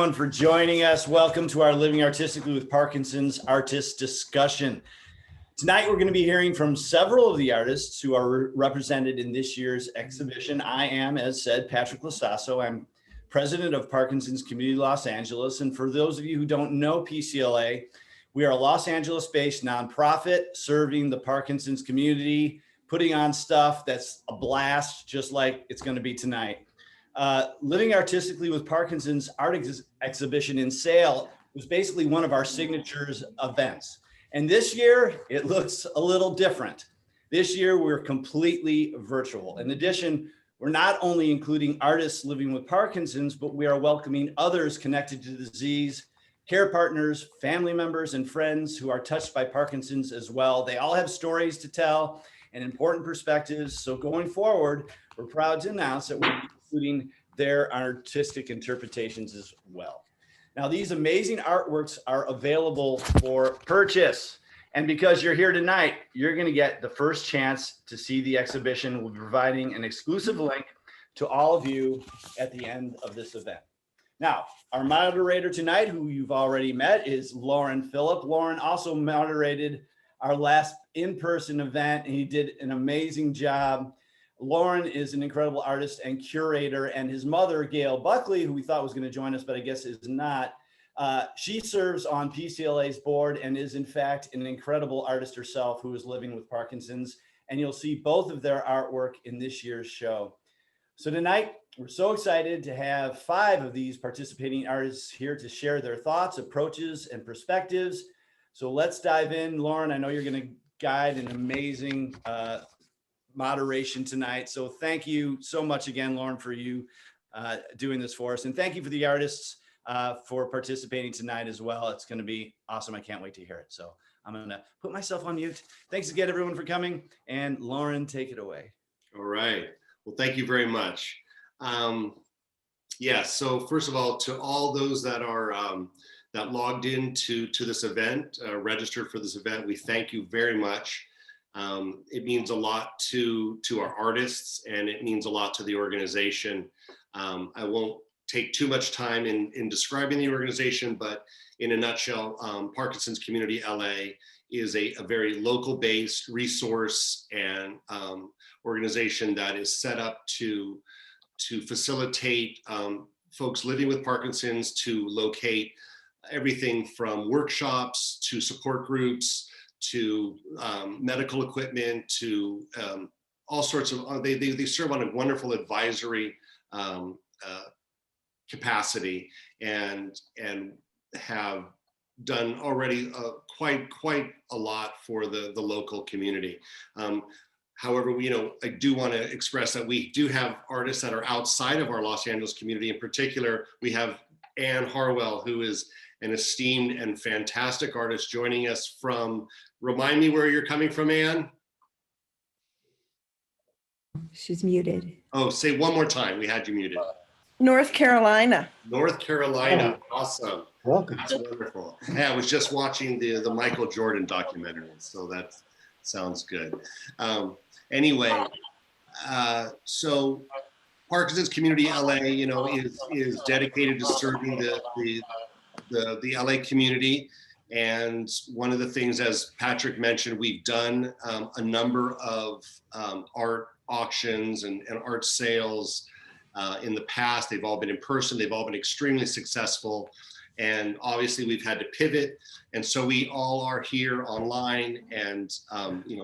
everyone for joining us. Welcome to our Living Artistically with Parkinson's Artist Discussion. Tonight, we're going to be hearing from several of the artists who are represented in this year's exhibition. I am, as said, Patrick Lasasso. I'm president of Parkinson's Community Los Angeles. And for those of you who don't know PCLA, we are a Los Angeles-based nonprofit serving the Parkinson's community, putting on stuff that's a blast, just like it's going to be tonight. Living Artistically with Parkinson's art exhibition in Sale was basically one of our signatures events. And this year, it looks a little different. This year, we're completely virtual. In addition, we're not only including artists living with Parkinson's, but we are welcoming others connected to the disease, care partners, family members, and friends who are touched by Parkinson's as well. They all have stories to tell and important perspectives. So going forward, we're proud to announce that we're including their artistic interpretations as well. Now, these amazing artworks are available for purchase. And because you're here tonight, you're going to get the first chance to see the exhibition. We'll be providing an exclusive link to all of you at the end of this event. Now, our moderator tonight, who you've already met, is Lauren Phillip. Lauren also moderated our last in-person event, and he did an amazing job. Lauren is an incredible artist and curator, and his mother, Gail Buckley, who we thought was going to join us, but I guess is not. She serves on PCLA's board and is in fact an incredible artist herself who is living with Parkinson's. And you'll see both of their artwork in this year's show. So tonight, we're so excited to have 5 of these participating artists here to share their thoughts, approaches, and perspectives. So let's dive in. Lauren, I know you're going to guide an amazing moderation tonight. So thank you so much again, Lauren, for you doing this for us. And thank you for the artists for participating tonight as well. It's going to be awesome. I can't wait to hear it. So I'm going to put myself on mute. Thanks again, everyone, for coming. And Lauren, take it away. All right. Well, thank you very much. So first of all, to all those that are that logged into this event, registered for this event, we thank you very much. It means a lot to our artists, and it means a lot to the organization. I won't take too much time in describing the organization, but in a nutshell, Parkinson's Community LA is a very local-based resource and organization that is set up to facilitate folks living with Parkinson's, to locate everything from workshops to support groups to medical equipment, to all sorts of, they serve on a wonderful advisory capacity and have done already quite a lot for the local community. However, I do want to express that we do have artists that are outside of our Los Angeles community. In particular, we have Anne Harwell, who is an esteemed and fantastic artist, joining us from, remind me where you're coming from, Anne? She's muted. Oh, say one more time. We had you muted. North Carolina. North Carolina. Awesome. Welcome. That's wonderful. Yeah, I was just watching the Michael Jordan documentary, so that sounds good. Anyway, so Parkinson's Community LA, is dedicated to serving the LA community. And one of the things, as Patrick mentioned, we've done a number of art auctions and art sales in the past. They've all been in person. They've all been extremely successful. And obviously we've had to pivot. And so we all are here online, and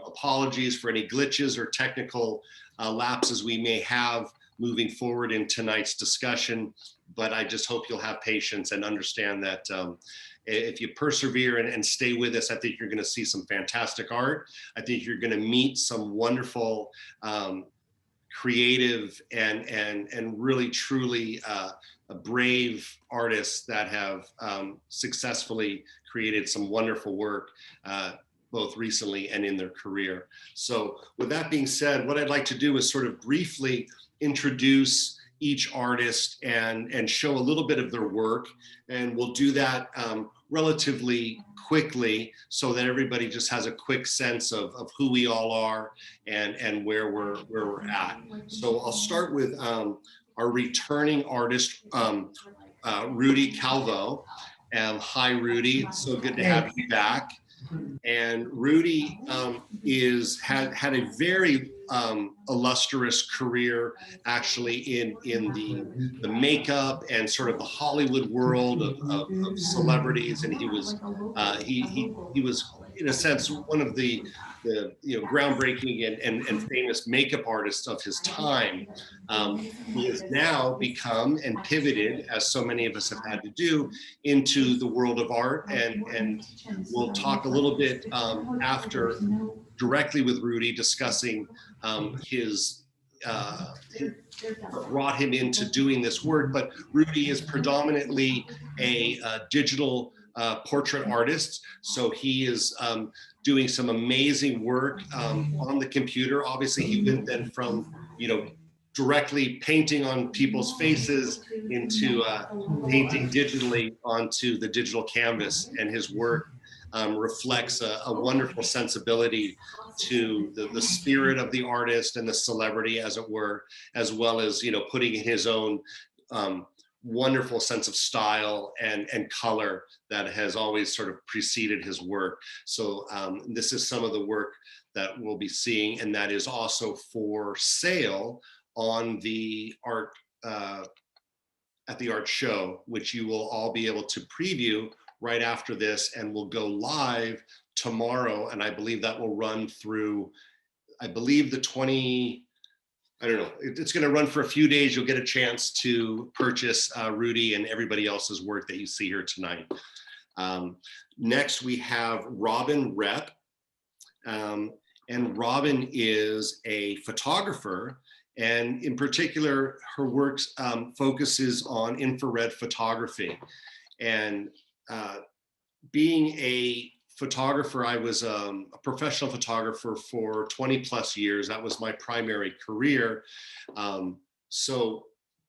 apologies for any glitches or technical lapses we may have moving forward in tonight's discussion. But I just hope you'll have patience and understand that if you persevere and stay with us, I think you're going to see some fantastic art. I think you're going to meet some wonderful, creative and really truly brave artists that have successfully created some wonderful work, both recently and in their career. So with that being said, what I'd like to do is sort of briefly introduce each artist and show a little bit of their work. And we'll do that relatively quickly so that everybody just has a quick sense of who we all are and where we're at. So I'll start with our returning artist, Rudy Calvo. Hi, Rudy. It's so good to have you back. And Rudy had a very illustrious career, actually, in the makeup and sort of the Hollywood world of celebrities. And he was in a sense one of the groundbreaking and famous makeup artists of his time. He has now become and pivoted, as so many of us have had to do, into the world of art, and we'll talk a little bit after directly with Rudy, discussing his brought him into doing this work. But Rudy is predominantly a digital portrait artist, so he is doing some amazing work on the computer. Obviously, he went then from directly painting on people's faces into painting digitally onto the digital canvas, and his work reflects a wonderful sensibility to the spirit of the artist and the celebrity, as it were, as well as putting in his own wonderful sense of style and color that has always sort of preceded his work. So this is some of the work that we'll be seeing, and that is also for sale on the art at the art show, which you will all be able to preview right after this, and will go live tomorrow. And I believe that will run through, I believe, the 20, I don't know, it's going to run for a few days. You'll get a chance to purchase Rudy and everybody else's work that you see here tonight. Next, we have Robin Rep. And Robin is a photographer, and in particular, her work focuses on infrared photography. And being a photographer, I was a professional photographer for 20 plus years. That was my primary career. So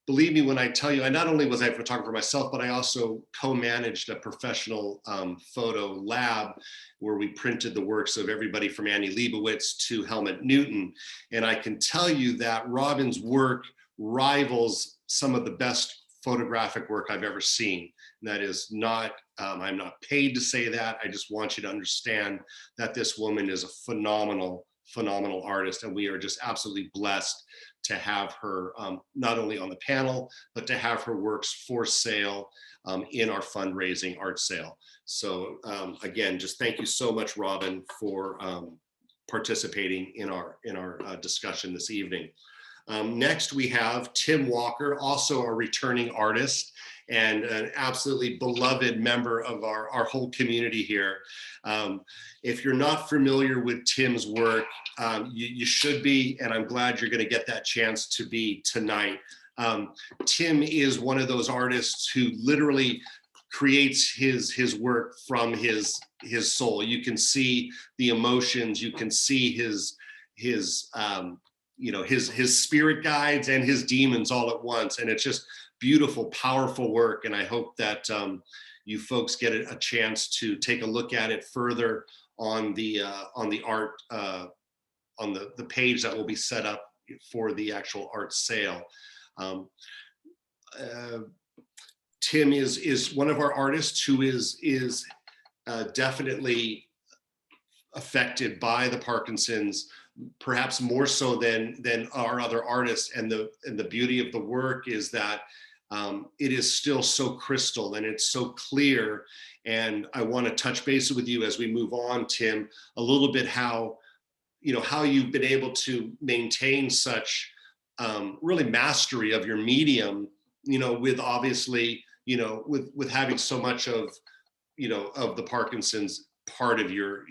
believe me when I tell you, I not only was I a photographer myself, but I also co-managed a professional photo lab where we printed the works of everybody from Annie Leibovitz to Helmut Newton. And I can tell you that Robin's work rivals some of the best photographic work I've ever seen. And that is not, I'm not paid to say that. I just want you to understand that this woman is a phenomenal artist, and we are just absolutely blessed to have her not only on the panel, but to have her works for sale in our fundraising art sale. So again, just thank you so much, Robin, for participating in our discussion this evening. Next, we have Tim Walker, also a returning artist and an absolutely beloved member of our whole community here. If you're not familiar with Tim's work, you should be, and I'm glad you're going to get that chance to be tonight. Tim is one of those artists who literally creates his work from his soul. You can see the emotions, you can see his spirit guides and his demons all at once, and it's just beautiful, powerful work. And I hope that you folks get a chance to take a look at it further on the art on the page that will be set up for the actual art sale. Tim is one of our artists who is definitely affected by the Parkinson's, perhaps more so than our other artists. And the beauty of the work is that it is still so crystal and it's so clear. And I want to touch base with you as we move on, Tim, a little bit how you've been able to maintain such really mastery of your medium, with obviously, with having so much of the Parkinson's part of your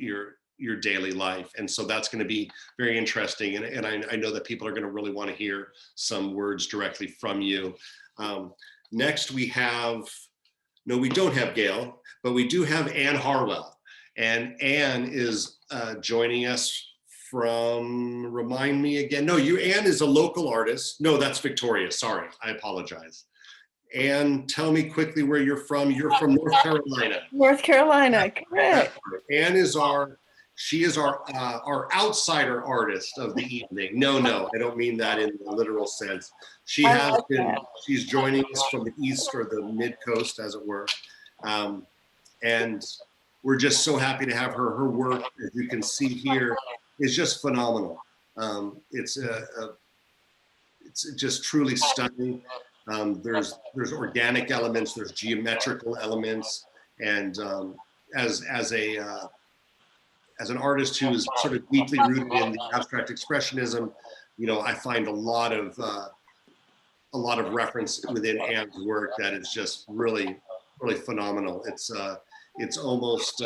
daily life. And so that's going to be very interesting. And I know that people are going to really want to hear some words directly from you. Next we don't have Gail, but we do have Ann Harwell. And Ann is joining us from, remind me again. No, Ann is a local artist. No, that's Victoria. Sorry, I apologize. Ann, tell me quickly where you're from. You're from North Carolina. North Carolina, correct. Ann is she is our outsider artist of the evening. No, I don't mean that in the literal sense. She I has like been, that. she's joining us from the east or the mid coast, as it were. And we're just so happy to have her. Her work, as you can see here, is just phenomenal. It's just truly stunning. There's organic elements, there's geometrical elements, and as an artist who is sort of deeply rooted in the abstract expressionism, I find a lot of reference within Anne's work that is just really, really phenomenal. It's almost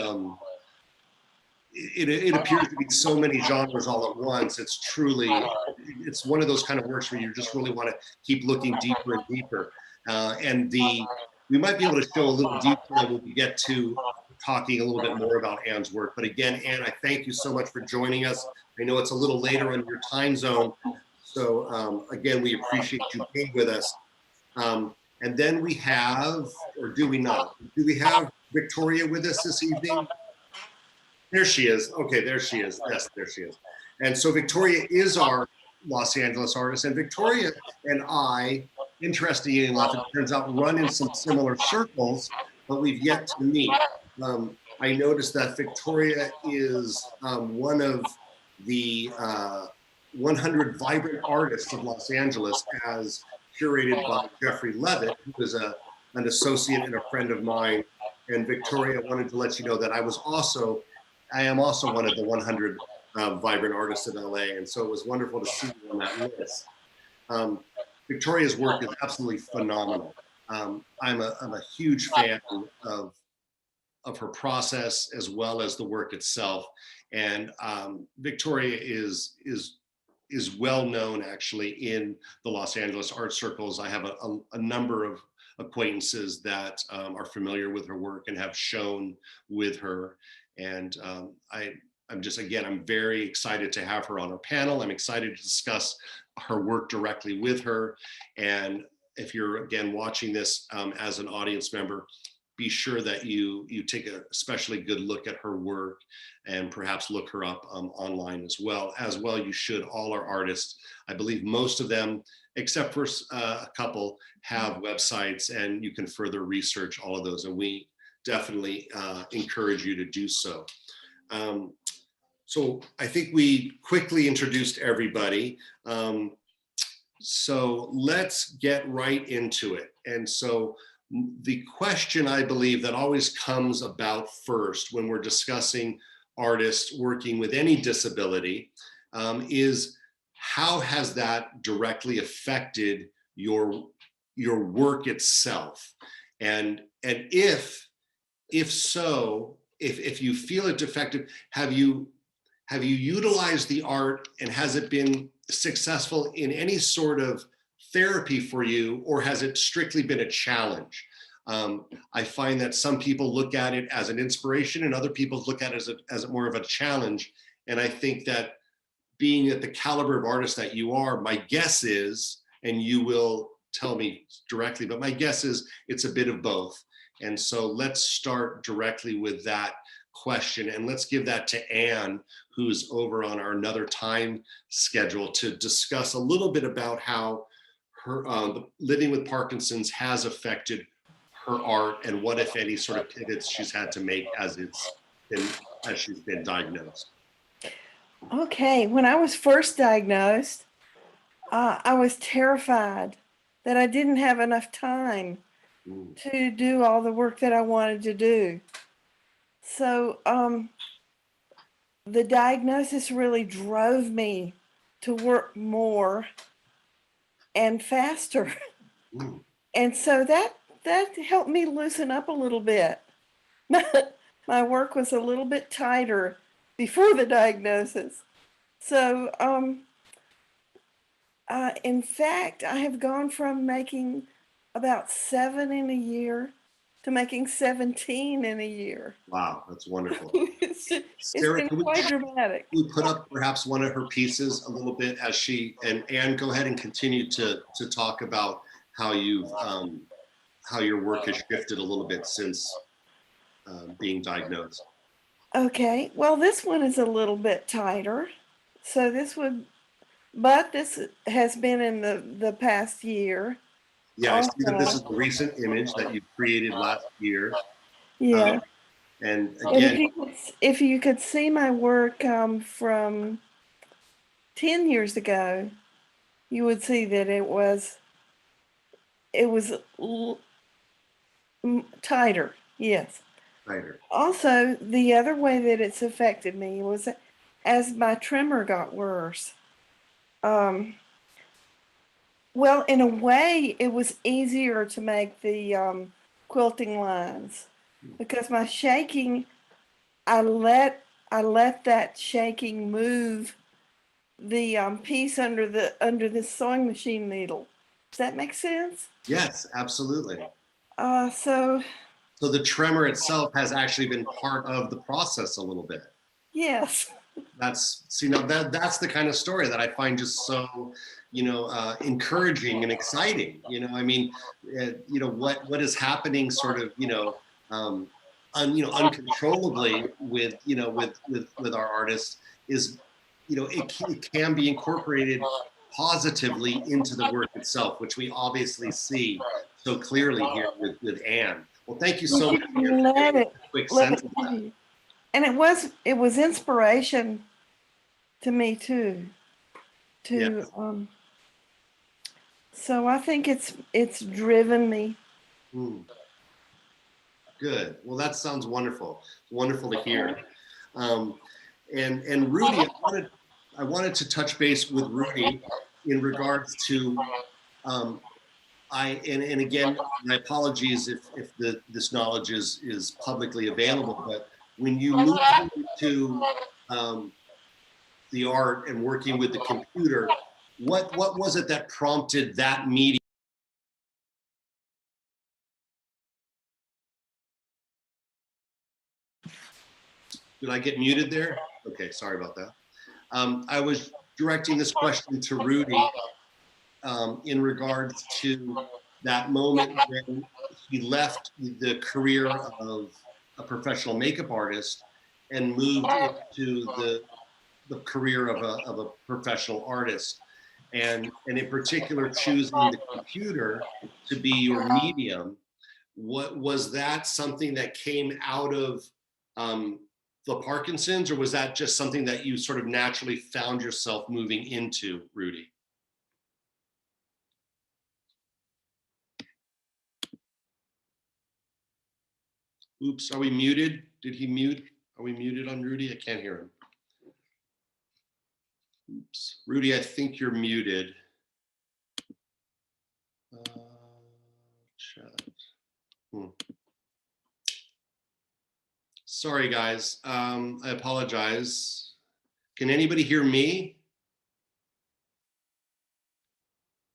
it appears to be so many genres all at once. It's one of those kind of works where you just really want to keep looking deeper and deeper. We might be able to show a little detail when we get to talking a little bit more about Anne's work. But again, Anne, I thank you so much for joining us. I know it's a little later on your time zone. So again, we appreciate you being with us. And then we have, or do we not? Do we have Victoria with us this evening? There she is. Okay, there she is. Yes, there she is. And so Victoria is our Los Angeles artist. And Victoria and I, interestingly enough, it turns out, run in some similar circles, but we've yet to meet. I noticed that Victoria is one of the 100 vibrant artists of Los Angeles, as curated by Jeffrey Levitt, who is an associate and a friend of mine. And Victoria, I wanted to let you know that I am also one of the 100 vibrant artists in LA. And so it was wonderful to see you on that list. Victoria's work is absolutely phenomenal. I'm a huge fan of her process as well as the work itself. And Victoria is well known actually in the Los Angeles art circles. I have a number of acquaintances that are familiar with her work and have shown with her. And I'm very excited to have her on our panel. I'm excited to discuss her work directly with her. And if you're, again, watching this as an audience member, be sure that you take a especially good look at her work and perhaps look her up online as well. You should. All our artists, I believe most of them, except for a couple, have websites, and you can further research all of those. And we definitely encourage you to do so. So I think we quickly introduced everybody. So let's get right into it. And so the question, I believe, that always comes about first when we're discussing artists working with any disability is, how has that directly affected your work itself? And if so, if you feel it affected, have you utilized the art, and has it been successful in any sort of therapy for you, or has it strictly been a challenge? I find that some people look at it as an inspiration and other people look at it as more of a challenge. And I think that, being at the caliber of artist that you are, my guess is, and you will tell me directly, but my guess is it's a bit of both. And so let's start directly with that question, and let's give that to Anne, who's over on our another time schedule, to discuss a little bit about how her living with Parkinson's has affected her art, and what, if any, sort of pivots she's had to make as she's been diagnosed. Okay, when I was first diagnosed, I was terrified that I didn't have enough time to do all the work that I wanted to do. So the diagnosis really drove me to work more and faster. And so that helped me loosen up a little bit. My work was a little bit tighter before the diagnosis. So in fact, I have gone from making about 7 in a year to making 17 in a year. Wow, that's wonderful. It's Sarah, been quite dramatic. we put up perhaps one of her pieces a little bit as she, and Anne, go ahead and continue to talk about how how your work has shifted a little bit since being diagnosed. Okay, well, this one is a little bit tighter. So but this has been in the past year. Yeah, I see that this Also, is a recent image that you created last year. yeah. And And again, if you could see my work from 10 years ago, you would see that it was tighter. Yes. tighter. Also, the other way that it's affected me was as my tremor got worse. Well, in a way, it was easier to make the quilting lines because my shaking, I let that shaking move the piece under the sewing machine needle. Does that make sense? Yes, absolutely. So So the tremor itself has actually been part of the process a little bit. yes. That's, see, now that's the kind of story that I find just so, encouraging and exciting. I mean, what is happening sort of, uncontrollably with, with our artists is, it can be incorporated positively into the work itself, which we obviously see so clearly here with Anne. Well, thank you so much for Let giving it a quick let sense it of give that. you. And it was inspiration to me too. Yeah. So I think it's driven me. Mm, good. Well, that sounds wonderful. Wonderful to hear. Um, and Rudy, I wanted to touch base with Rudy in regards to and again, my apologies if this knowledge is publicly available, but when you move into the art and working with the computer, what was it that prompted that meeting? Did I get muted there? Okay, sorry about that. I was directing this question to Rudy in regards to that moment when he left the career of a professional makeup artist and moved into the career of a professional artist. And in particular, choosing the computer to be your medium. What was that something that came out of the Parkinsons, or was that just something that you sort of naturally found yourself moving into, Rudy? Oops, are we muted? Did he mute? Are we muted on Rudy? I can't hear him. Oops. Rudy, I think you're muted. Chat. Sorry, guys. I apologize. Can anybody hear me?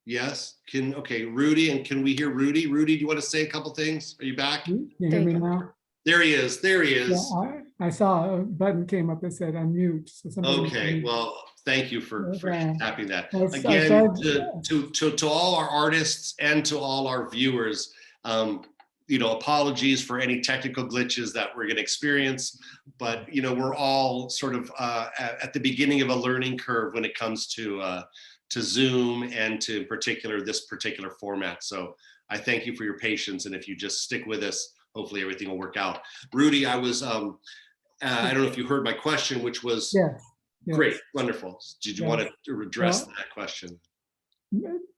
Yes. Okay, Rudy, and can we hear Rudy? Rudy, do you want to say a couple things? Are you back? Can you hear me now? There he is. There he is. Yeah, I saw a button came up that said unmute. So Okay, well, thank you for tapping that. I Again, started, to all our artists and to all our viewers, apologies for any technical glitches that we're going to experience, but we're all sort of at the beginning of a learning curve when it comes to Zoom and to this particular format. So I thank you for your patience, and if you just stick with us, hopefully everything will work out. Rudy, I was I don't know if you heard my question, which was yes. great, wonderful. Did you want to address Well, that question?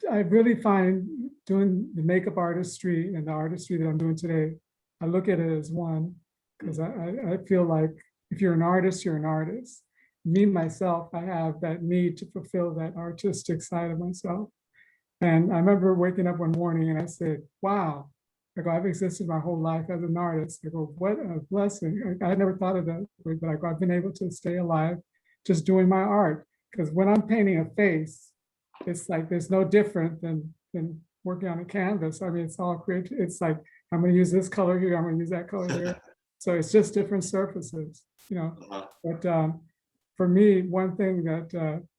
I really find doing the makeup artistry and the artistry that I'm doing today, I look at it as one, because I feel like if you're an artist, you're an artist. Me, myself, I have that need to fulfill that artistic side of myself. And I remember waking up one morning and I said, wow, I go, I've existed my whole life as an artist. I go, what a blessing. I had never thought of that way, but I go, I've been able to stay alive just doing my art. Because when I'm painting a face, it's like there's no different than working on a canvas. I mean, it's all creative. It's like, I'm going to use this color here, I'm going to use that color here. So it's just different surfaces, But for me, one thing that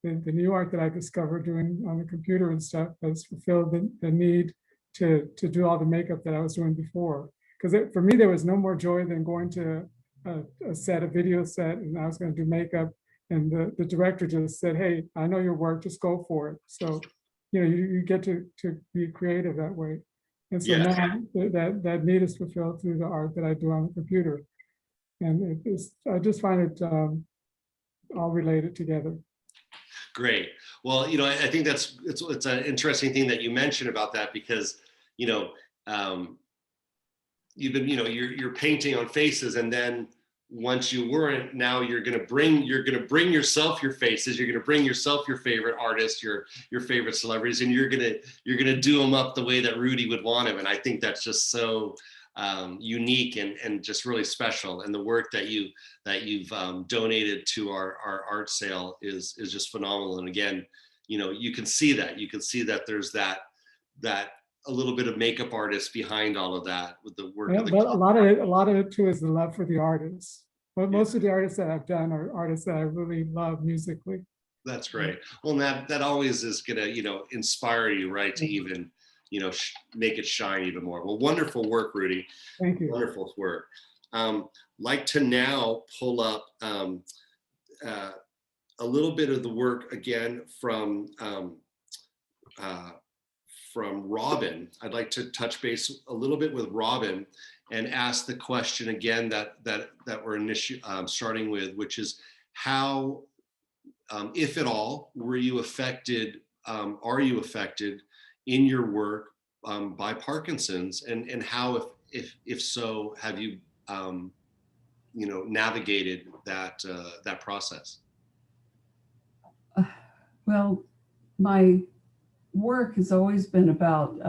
the new art that I discovered doing on the computer and stuff has fulfilled the need to do all the makeup that I was doing before. Because for me, there was no more joy than going to a set, a video set, and I was going to do makeup. And the director just said, "Hey, I know your work, just go for it." So, you get to be creative that way. And so Yeah. now that need is fulfilled through the art that I do on the computer. And I just find it all related together. Great. Well, I think it's an interesting thing that you mentioned about that, because, you've been, you're painting on faces, and then once you weren't, now you're going to bring yourself your faces, you're going to bring yourself your favorite artists, your favorite celebrities, and you're going to do them up the way that Rudy would want him. And I think that's just so unique and just really special. And the work that you've donated to our art sale is just phenomenal. And again, you can see that there's that a little bit of makeup artist behind all of that with the work. But a lot of it too is the love for the artists. But most of the artists that I've done are artists that I really love musically. That's great. Well, that always is gonna, inspire you, right, to even, make it shine even more. Well, wonderful work, Rudy. Thank you. Wonderful work. Like to now pull up a little bit of the work again from Robin. I'd like to touch base a little bit with Robin and ask the question again that we're starting with, which is how, if at all, are you affected in your work by Parkinson's, and how, if so, have you navigated that process? Well, my work has always been about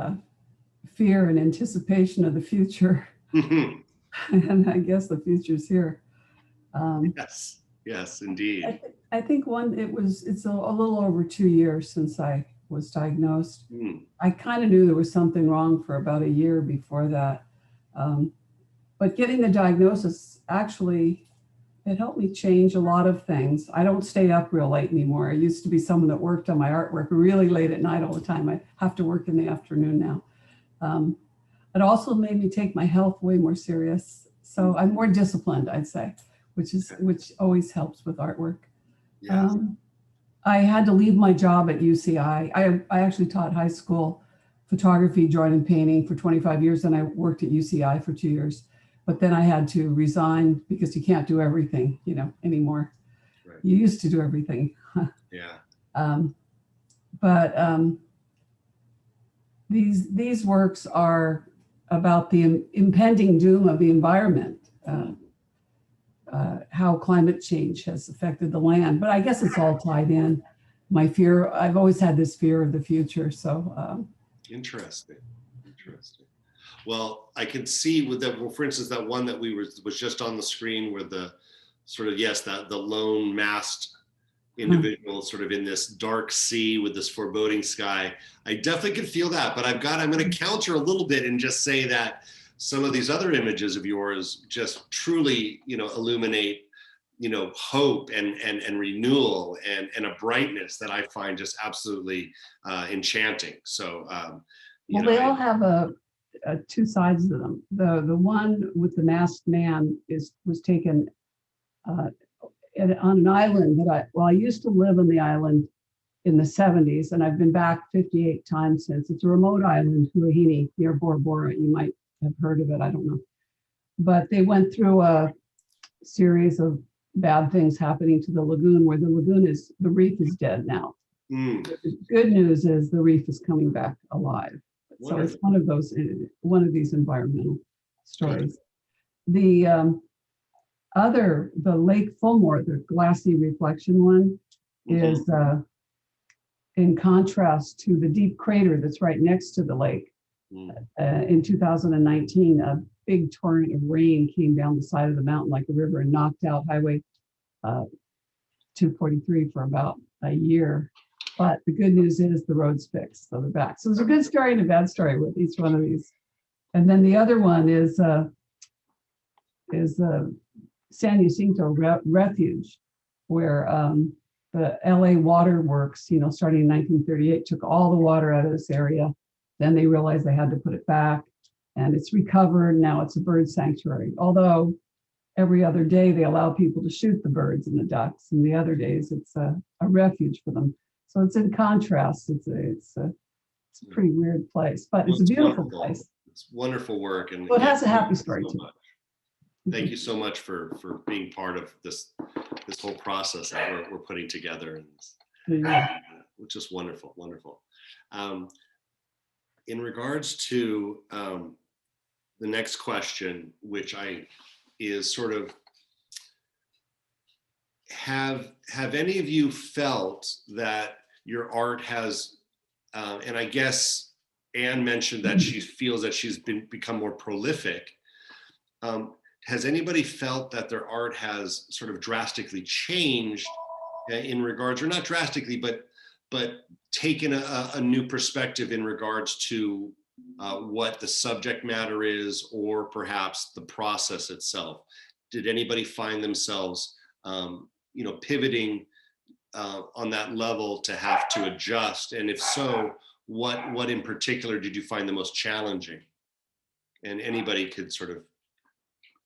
fear and anticipation of the future. And I guess the future's here. Yes, indeed. I think it's a little over 2 years since I was diagnosed. I kind of knew there was something wrong for about a year before that. But getting the diagnosis, actually, it helped me change a lot of things. I don't stay up real late anymore. I used to be someone that worked on my artwork really late at night all the time. I have to work in the afternoon now. It also made me take my health way more serious. So I'm more disciplined, I'd say, which always helps with artwork. Yes. I had to leave my job at UCI. I actually taught high school photography, drawing and painting for 25 years, and I worked at UCI for 2 years. But then I had to resign because you can't do everything, anymore. Right. You used to do everything. Yeah. These works are about the impending doom of the environment, how climate change has affected the land. But I guess it's all tied in. My fear, I've always had this fear of the future. So Interesting. Well, I can see with that, for instance, that one that was just on the screen where the sort of, the lone masked individual sort of in this dark sea with this foreboding sky. I definitely can feel that, but I'm going to counter a little bit and just say that some of these other images of yours just truly, illuminate, hope and renewal and a brightness that I find just absolutely enchanting. So, they all have two sides to them. The one with the masked man was taken on an island that I used to live on the island in the 70s, and I've been back 58 times since. It's a remote island, Huahine, near Bora Bora. You might have heard of it, I don't know. But they went through a series of bad things happening to the lagoon, where the reef is dead now. The good news is the reef is coming back alive. So it's one of these environmental stories. The Lake Fulmore, the glassy reflection one, is in contrast to the deep crater that's right next to the lake. In 2019, a big torrent of rain came down the side of the mountain like a river and knocked out Highway 243 for about a year. But the good news is the road's fixed, so they're back. So there's a good story and a bad story with each one of these. And then the other one is San Jacinto Refuge, where the LA Water Works, starting in 1938, took all the water out of this area. Then they realized they had to put it back, and it's recovered. Now it's a bird sanctuary. Although every other day they allow people to shoot the birds and the ducks, and the other days it's a refuge for them. So it's in contrast. It's a pretty weird place, but it's a beautiful place. It's wonderful work, and Well, it has a thank happy you story so too. much. Thank you so much for being part of this whole process that we're putting together, and Yeah. which is wonderful, wonderful. In regards to the next question, which is sort of, have any of you felt that your art has, and I guess Anne mentioned that she feels that she's become more prolific. Has anybody felt that their art has sort of drastically changed in regards, or not drastically, but taken a new perspective in regards to what the subject matter is, or perhaps the process itself? Did anybody find themselves, pivoting on that level to have to adjust? And if so, what in particular did you find the most challenging? And anybody could sort of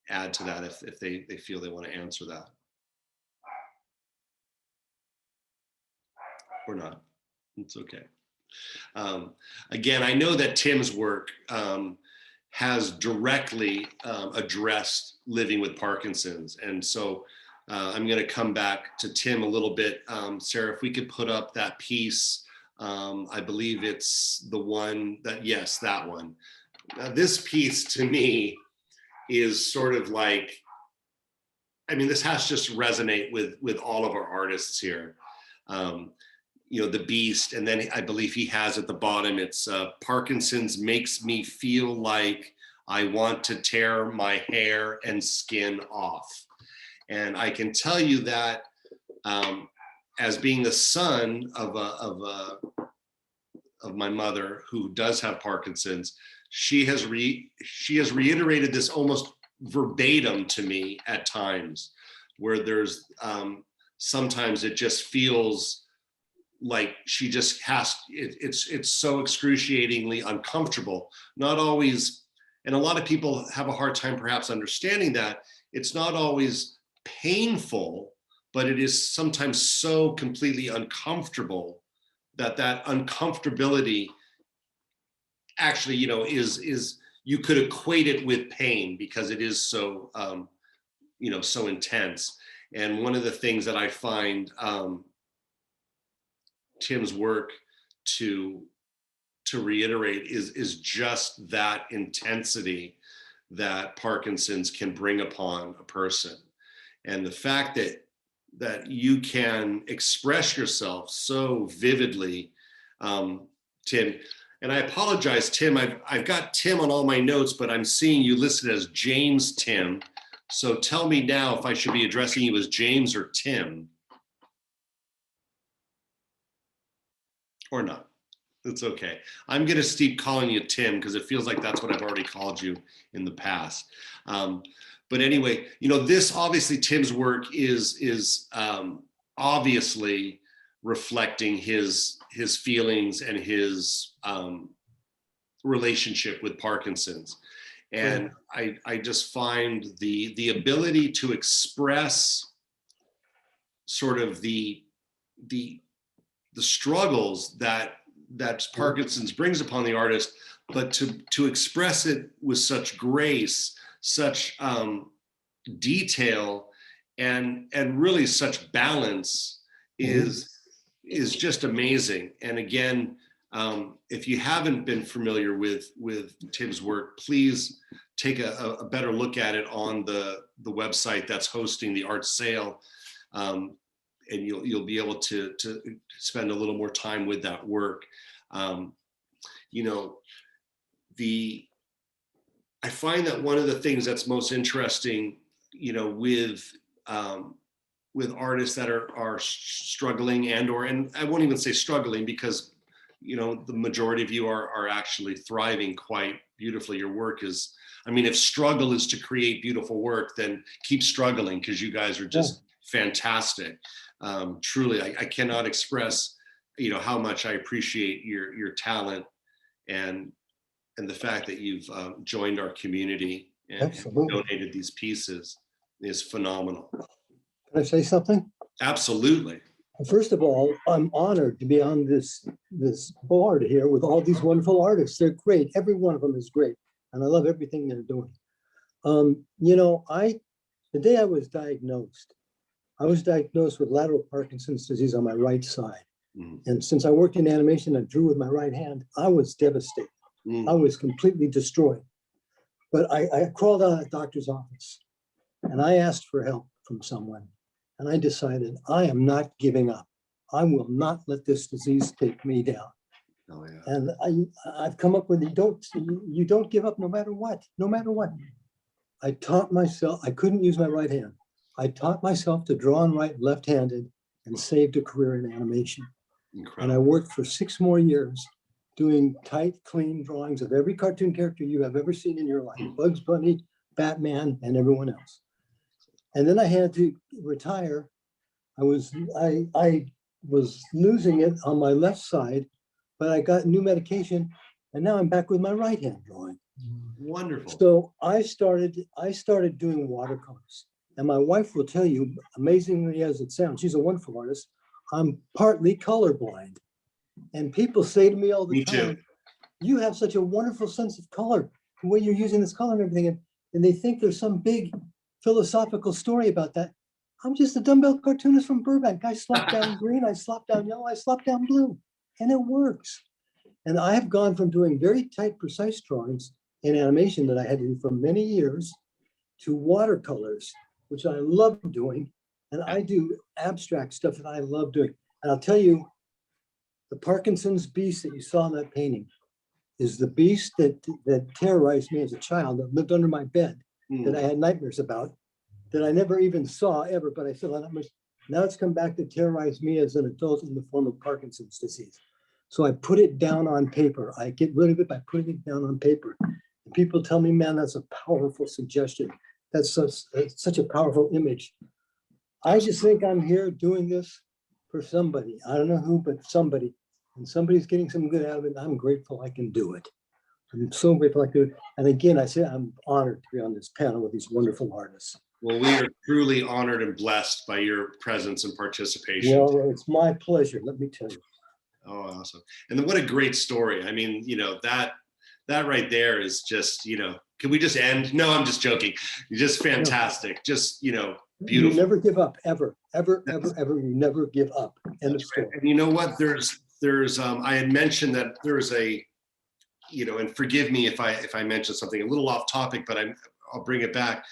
add to that if they feel they want to answer that. Or not, it's okay. Again, I know that Tim's work has directly addressed living with Parkinson's. And so I'm going to come back to Tim a little bit. Sarah, if we could put up that piece, I believe it's the one that, yes, that one. This piece to me is sort of like, I mean, this has to just resonate with all of our artists here. The beast, and then I believe he has at the bottom, it's Parkinson's makes me feel like I want to tear my hair and skin off. And I can tell you that as being the son of my mother who does have Parkinson's, she has reiterated this almost verbatim to me at times, where there's sometimes it just feels like she just has, it's so excruciatingly uncomfortable. Not always, and a lot of people have a hard time perhaps understanding that it's not always painful, but it is sometimes so completely uncomfortable that uncomfortability actually, is you could equate it with pain because it is so, so intense. And one of the things that I find Tim's work to reiterate is just that intensity that Parkinson's can bring upon a person. And the fact that you can express yourself so vividly, Tim. And I apologize, Tim, I've got Tim on all my notes, but I'm seeing you listed as James Tim. So tell me now if I should be addressing you as James or Tim. Or not. It's okay. I'm going to keep calling you Tim because it feels like that's what I've already called you in the past. But anyway, this obviously Tim's work is obviously reflecting his feelings and his relationship with Parkinson's. And I just find the ability to express sort of the struggles that Parkinson's brings upon the artist, but to express it with such grace, such detail, and really such balance is just amazing. And again, if you haven't been familiar with Tim's work, please take a better look at it on the website that's hosting the art sale. And you'll be able to spend a little more time with that work. I find that one of the things that's most interesting, with artists that are struggling and I won't even say struggling because, the majority of you are actually thriving quite beautifully. Your work is, if struggle is to create beautiful work, then keep struggling because you guys are just fantastic. Truly, I cannot express, how much I appreciate your talent and the fact that you've joined our community and donated these pieces. is phenomenal. Can I say something? Absolutely. First of all, I'm honored to be on this board here with all these wonderful artists. They're great. Every one of them is great. And I love everything they're doing. You know, the day I was diagnosed with lateral Parkinson's disease on my right side. And since I worked in animation and drew with my right hand, I was devastated. I was completely destroyed. But I crawled out of the doctor's office and I asked for help from someone. And I decided I am not giving up. I will not let this disease take me down. Oh, yeah. And I've come up with you don't give up no matter what, no matter what. I taught myself, I couldn't use my right hand. I taught myself to draw and write left-handed and saved a career in animation. Incredible. And I worked for 6 more years doing tight, clean drawings of every cartoon character you have ever seen in your life, Bugs Bunny, Batman, and everyone else. And then I had to retire. I was losing it on my left side, but I got new medication, and now I'm back with my right hand drawing. Wonderful. So I started doing watercolors. And my wife will tell you, amazingly as it sounds, she's a wonderful artist, I'm partly colorblind. And people say to me all the time, too. You have such a wonderful sense of color, the way you're using this color and everything. And they think there's some big philosophical story about that. I'm just a dumbbell cartoonist from Burbank. I slop down green, I slop down yellow, I slop down blue, and it works. And I have gone from doing very tight, precise drawings in animation that I had to do for many years to watercolors, which I love doing. And I do abstract stuff that I love doing. And I'll tell you, the Parkinson's beast that you saw in that painting is the beast that terrorized me as a child, that lived under my bed, that I had nightmares about, that I never even saw ever, but I still had nightmares. Now it's come back to terrorize me as an adult in the form of Parkinson's disease. So I put it down on paper. I get rid of it by putting it down on paper. And people tell me, man, that's a powerful suggestion. That's such a powerful image. I just think I'm here doing this for somebody. I don't know who, but somebody. And somebody's getting some good out of it. I'm grateful I can do it. I'm so grateful I can do it. And again, I say I'm honored to be on this panel with these wonderful artists. Well, we are truly honored and blessed by your presence and participation. Well, it's my pleasure, let me tell you. Oh, awesome. And what a great story. I mean, you know, that right there is just, you know, can we just end? No, I'm just joking. You're just fantastic. Just, you know, beautiful. You never give up, ever, ever, ever, ever. You never give up. End of story. And you know what? There's I had mentioned that there's a, you know, and forgive me if I mention something a little off topic, but I'll bring it back.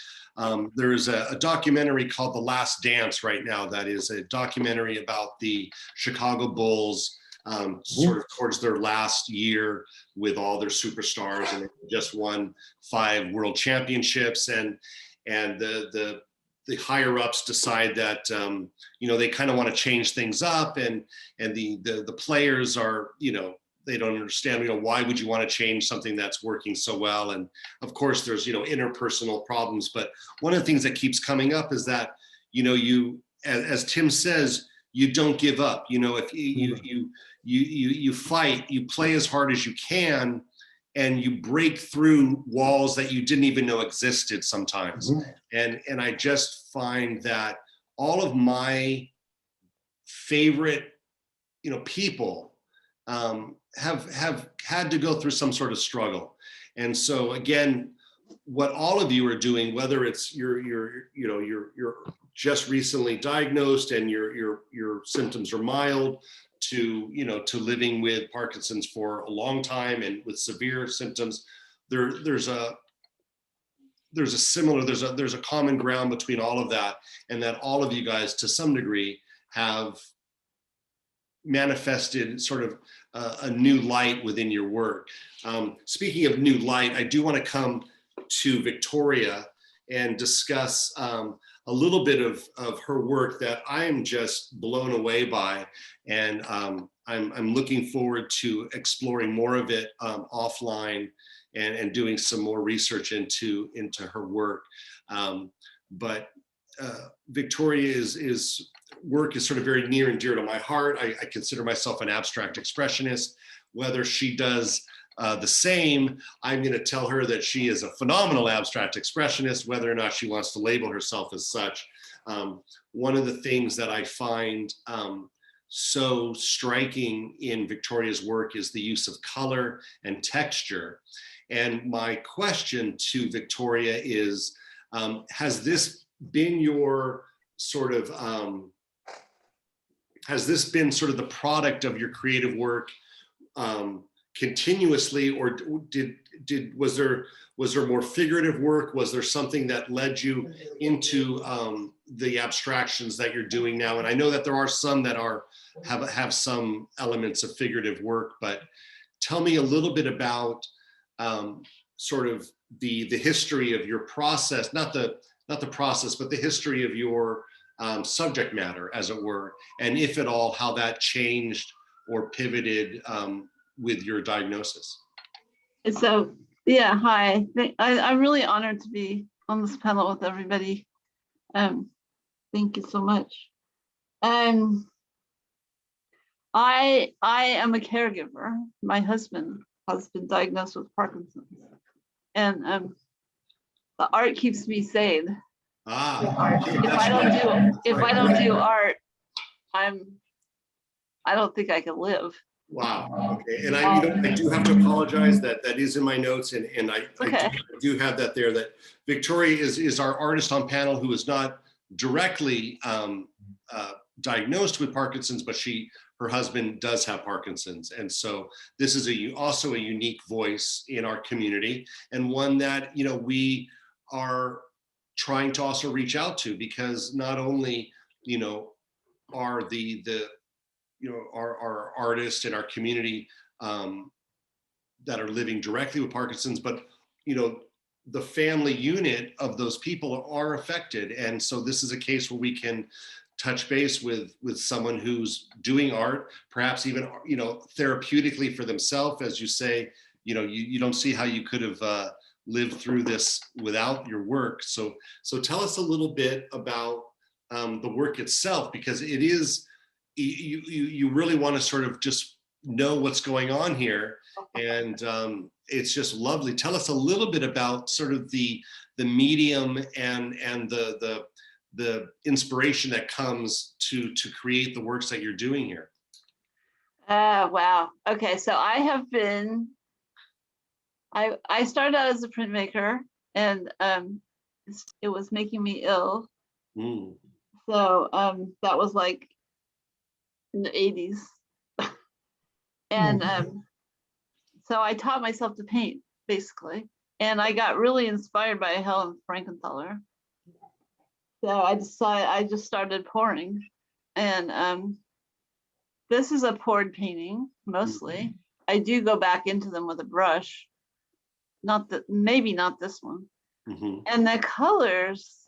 There's a documentary called The Last Dance right now. That is a documentary about the Chicago Bulls, sort of towards their last year with all their superstars, and they just won 5 world championships, and the higher ups decide that you know, they kind of want to change things up, and the players are, you know, they don't understand, you know, why would you want to change something that's working so well? And of course there's, you know, interpersonal problems, but one of the things that keeps coming up is that, you know, you, as Tim says, you don't give up. You know, if you fight, you play as hard as you can, and you break through walls that you didn't even know existed sometimes. And I just find that all of my favorite, you know, people have had to go through some sort of struggle. And so again, what all of you are doing, whether it's you're just recently diagnosed and your symptoms are mild, to, you know, to living with Parkinson's for a long time and with severe symptoms, there's a common ground between all of that, and that all of you guys to some degree have manifested sort of a new light within your work. Speaking of new light, I do want to come to Victoria and discuss a little bit of her work that I am just blown away by, and I'm looking forward to exploring more of it offline and doing some more research into her work. But Victoria's work is sort of very near and dear to my heart. I consider myself an abstract expressionist, whether she does the same, I'm going to tell her that she is a phenomenal abstract expressionist, whether or not she wants to label herself as such. One of the things that I find so striking in Victoria's work is the use of color and texture. And my question to Victoria is, has this been your sort of, has this been sort of the product of your creative work continuously, or was there more figurative work? Was there something that led you into the abstractions that you're doing now? And I know that there are some that have some elements of figurative work, but tell me a little bit about sort of the history of your process, not the process, but the history of your subject matter, as it were, and if at all, how that changed or pivoted with your diagnosis. So, yeah, hi. I'm really honored to be on this panel with everybody. Thank you so much. I am a caregiver. My husband has been diagnosed with Parkinson's, and the art keeps me sane. If I don't do art, I don't think I can live. Wow. Okay. And I do have to apologize that is in my notes, and I do have that there. That Victoria is our artist on panel who is not directly diagnosed with Parkinson's, but her husband does have Parkinson's, and so this is also a unique voice in our community, and one that we are trying to also reach out to, because not only are our artists in our community that are living directly with Parkinson's, but the family unit of those people are affected, and so this is a case where we can touch base with someone who's doing art, perhaps even therapeutically for themselves, as you say. You don't see how you could have lived through this without your work. So tell us a little bit about the work itself, because it is. You really want to sort of just know what's going on here, and it's just lovely. Tell us a little bit about sort of the medium and the inspiration that comes to create the works that you're doing here. Wow. Okay, so I started out as a printmaker, and it was making me ill. So that was like in the 80s. And so I taught myself to paint, basically. And I got really inspired by Helen Frankenthaler. So I just started pouring. And this is a poured painting, mostly. I do go back into them with a brush. Maybe not this one. And the colors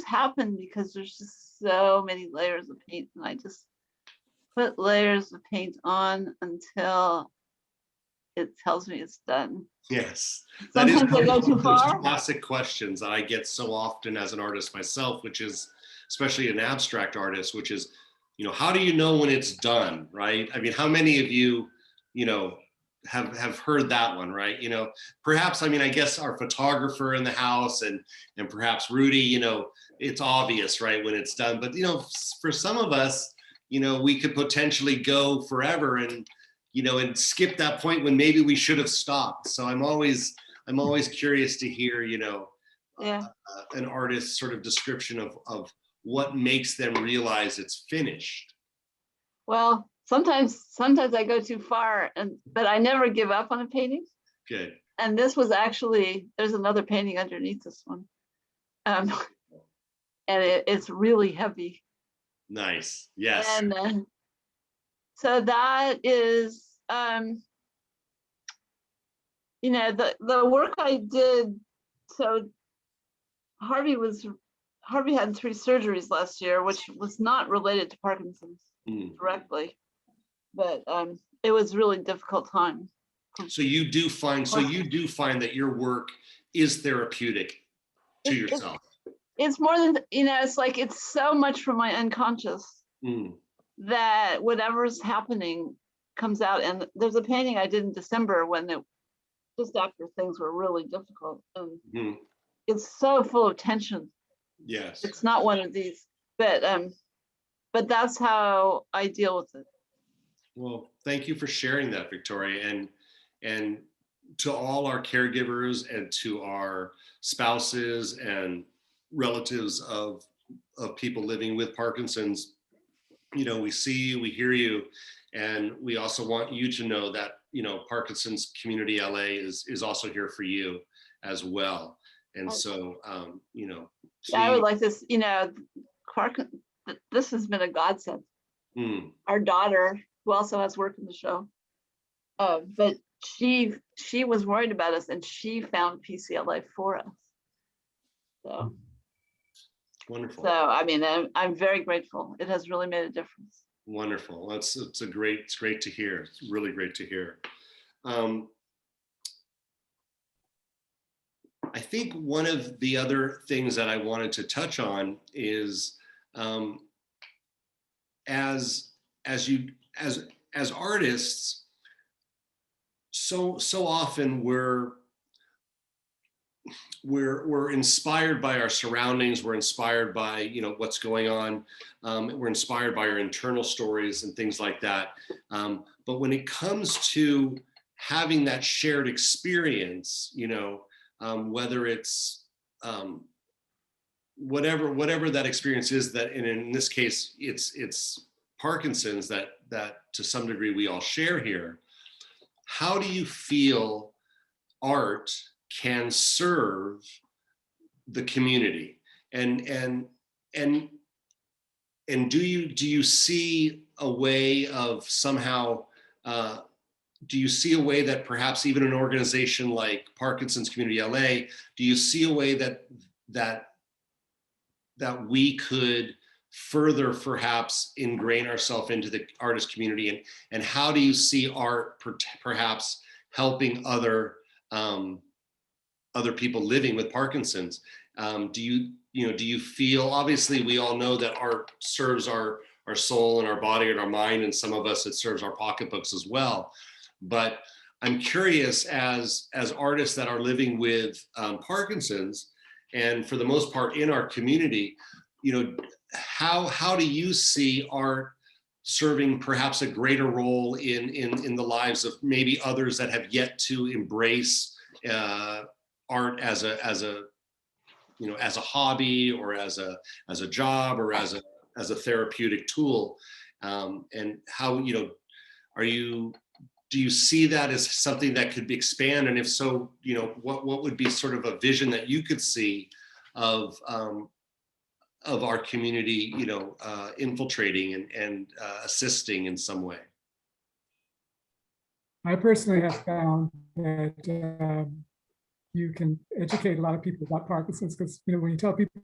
happen because there's just so many layers of paint, and I just put layers of paint on until it tells me it's done. Yes. Sometimes I go too far. Those classic questions that I get so often as an artist myself, which is, especially an abstract artist, which is, how do you know when it's done, right? I mean, how many of you, have heard that one, right? Perhaps, I guess our photographer in the house and perhaps Rudy, it's obvious, right, when it's done. But, for some of us, we could potentially go forever and skip that point when maybe we should have stopped. So I'm always curious to hear, an artist's sort of description of what makes them realize it's finished. Well, sometimes I go too far, but I never give up on a painting. Good. And this was actually, there's another painting underneath this one. And it's really heavy. Nice. Yes. And so that is, the work I did. So Harvey had 3 surgeries last year, which was not related to Parkinson's directly, but it was really difficult time. So you do find that your work is therapeutic to yourself. It's more than, it's like, it's so much from my unconscious that whatever's happening comes out, and there's a painting I did in December when it just after things were really difficult, and Mhm. it's so full of tension. Yes. It's not one of these, but that's how I deal with it. Well, thank you for sharing that, Victoria, and to all our caregivers and to our spouses and relatives of people living with Parkinson's. You know, we see you, we hear you, and we also want you to know that, you know, Parkinson's Community LA is also here for you as well. And so, you know, Yeah, I would please. like this, you know, this has been a godsend. Mm, Our daughter, who also has work in the show, but she was worried about us, and she found PCLA for us. So wonderful. I mean, I'm very grateful. It has really made a difference. Wonderful. It's great to hear. It's really great to hear. I think one of the other things that I wanted to touch on is as artists, so often we're inspired by our surroundings. We're inspired by, you know, what's going on. We're inspired by our internal stories and things like that. But when it comes to having that shared experience, you know, whether it's whatever that experience is, that and in this case it's Parkinson's that to some degree we all share here. How do you feel art can serve the community, and do you see a way of somehow do you see a way that perhaps even an organization like Parkinson's Community LA, do you see a way that we could further perhaps ingrain ourselves into the artist community, and how do you see art perhaps helping other people living with Parkinson's? Do you feel, obviously we all know that art serves our soul and our body and our mind, and some of us it serves our pocketbooks as well. But I'm curious, as artists that are living with Parkinson's, and for the most part in our community, you know, how do you see art serving perhaps a greater role in the lives of maybe others that have yet to embrace art as a you know, as a hobby, or as a job, or as a therapeutic tool, and how, you know, do you see that as something that could be expanded? And if so, you know, what would be sort of a vision that you could see of our community, you know, infiltrating and assisting in some way? I personally have found that you can educate a lot of people about Parkinson's, because, you know, when you tell people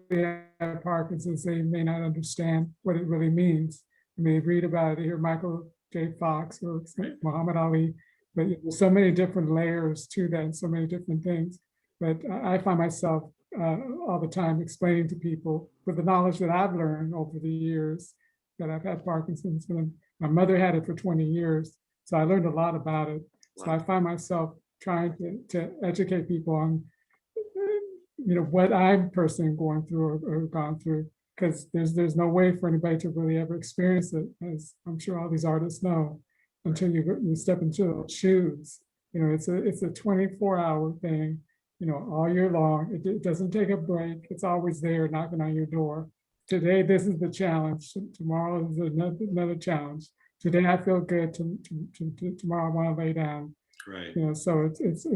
they have Parkinson's, they may not understand what it really means. I mean, they read about it, they hear Michael J. Fox or Muhammad Ali, but there's so many different layers to that and so many different things. But I find myself all the time explaining to people with the knowledge that I've learned over the years that I've had Parkinson's. And my mother had it for 20 years, so I learned a lot about it. So I find myself trying to educate people on, you know, what I'm personally going through or gone through, because there's no way for anybody to really ever experience it, as I'm sure all these artists know, until you step into those shoes. You know, it's a 24-hour thing, you know, all year long. It doesn't take a break. It's always there knocking on your door. Today, this is the challenge. Tomorrow is another challenge. Today I feel good. Tomorrow I want to lay down. Right. You know, so it's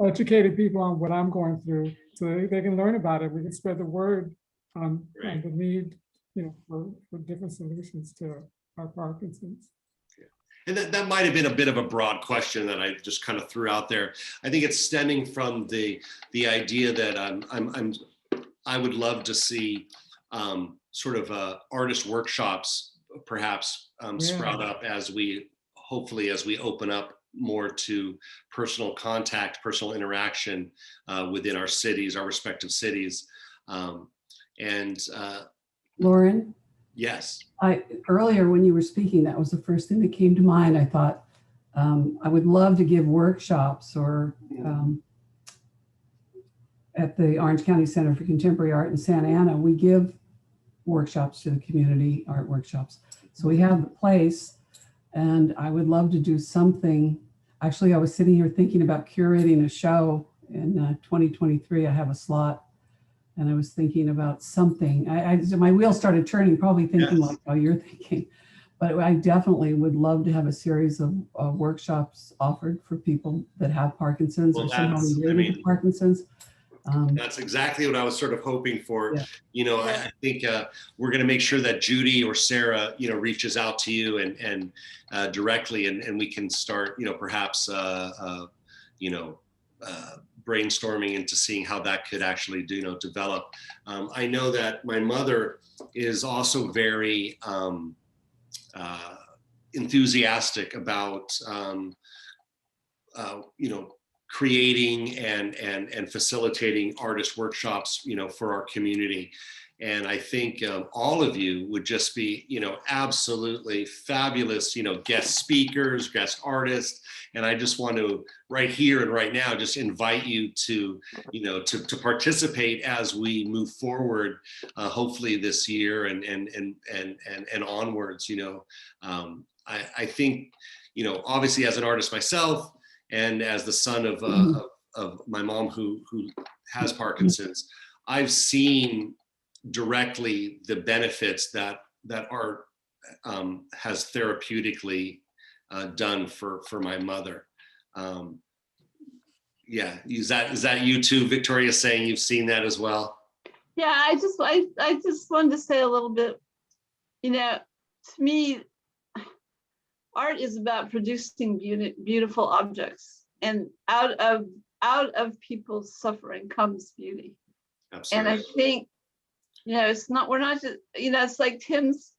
educated people on what I'm going through, so they can learn about it. We can spread the word on the need, you know, for different solutions to our Parkinson's. And that might have been a bit of a broad question that I just kind of threw out there. I think it's stemming from the idea that I would love to see sort of artist workshops perhaps sprout up as we open up more to personal contact, personal interaction within our cities, our respective cities. Lauren, Yes. Earlier when you were speaking, that was the first thing that came to mind. I thought I would love to give workshops or at the Orange County Center for Contemporary Art in Santa Ana, we give workshops to the community, art workshops. So we have the place, and I would love to do something. Actually, I was sitting here thinking about curating a show in 2023. I have a slot, and I was thinking about something. My wheels started turning, probably thinking like how you're thinking. But I definitely would love to have a series of workshops offered for people that have Parkinson's or somehow related to Parkinson's. That's exactly what I was sort of hoping for. Yeah. You know, I think we're going to make sure that Judy or Sarah, you know, reaches out to you and directly, and we can start, you know, perhaps, brainstorming into seeing how that could actually, develop. I know that my mother is also very enthusiastic about, creating and facilitating artist workshops, for our community. And I think all of you would just be, absolutely fabulous, guest speakers, guest artists. And I just want to right here and right now, just invite you to, to participate as we move forward, hopefully this year and onwards, I think, obviously as an artist myself, and as the son of my mom who has Parkinson's, I've seen directly the benefits that art has therapeutically done for my mother. Yeah, is that you too, Victoria, saying you've seen that as well? Yeah, I just wanted to say a little bit, to me, art is about producing beautiful objects, and out of people's suffering comes beauty. Absolutely. And I think, we're not just, it's like Tim's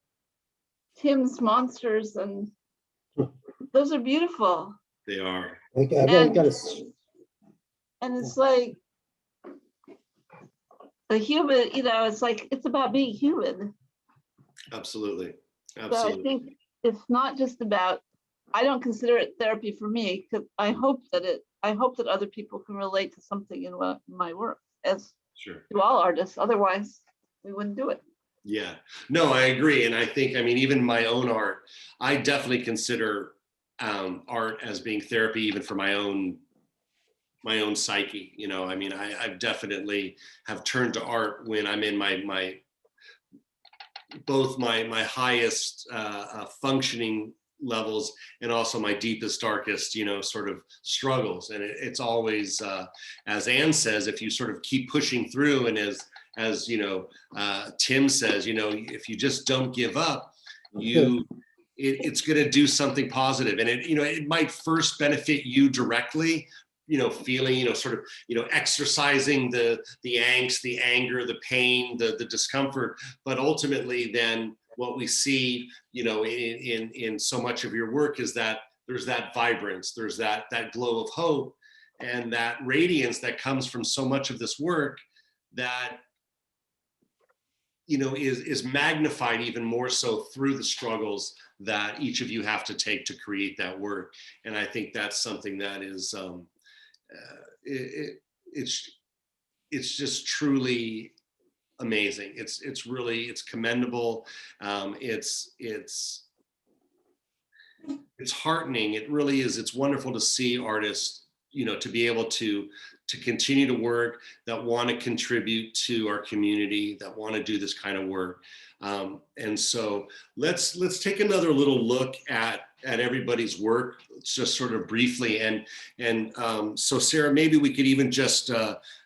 monsters, and those are beautiful. They are. And it's like the human, it's about being human. Absolutely. So I think it's not just about, I don't consider it therapy for me, because I hope that other people can relate to something in my work, as do all artists. Otherwise, we wouldn't do it. Yeah, no, I agree. And I think, even my own art, I definitely consider art as being therapy, even for my own psyche. I definitely have turned to art when I'm in my both my highest functioning levels and also my deepest, darkest, sort of struggles. And it's always, as Anne says, if you sort of keep pushing through, and as Tim says, if you just don't give up, it's going to do something positive. And it might first benefit you directly, feeling, sort of, exercising the angst, the anger, the pain, the discomfort. But ultimately then what we see, in so much of your work is that there's that vibrance, there's that glow of hope, and that radiance that comes from so much of this work that, is magnified even more so through the struggles that each of you have to take to create that work. And I think that's something that is, it's just truly amazing. It's commendable. It's heartening. It really is. It's wonderful to see artists, to be able to continue to work, that want to contribute to our community, that want to do this kind of work. And so let's take another little look at everybody's work, just sort of briefly. And so Sarah, maybe we could even just,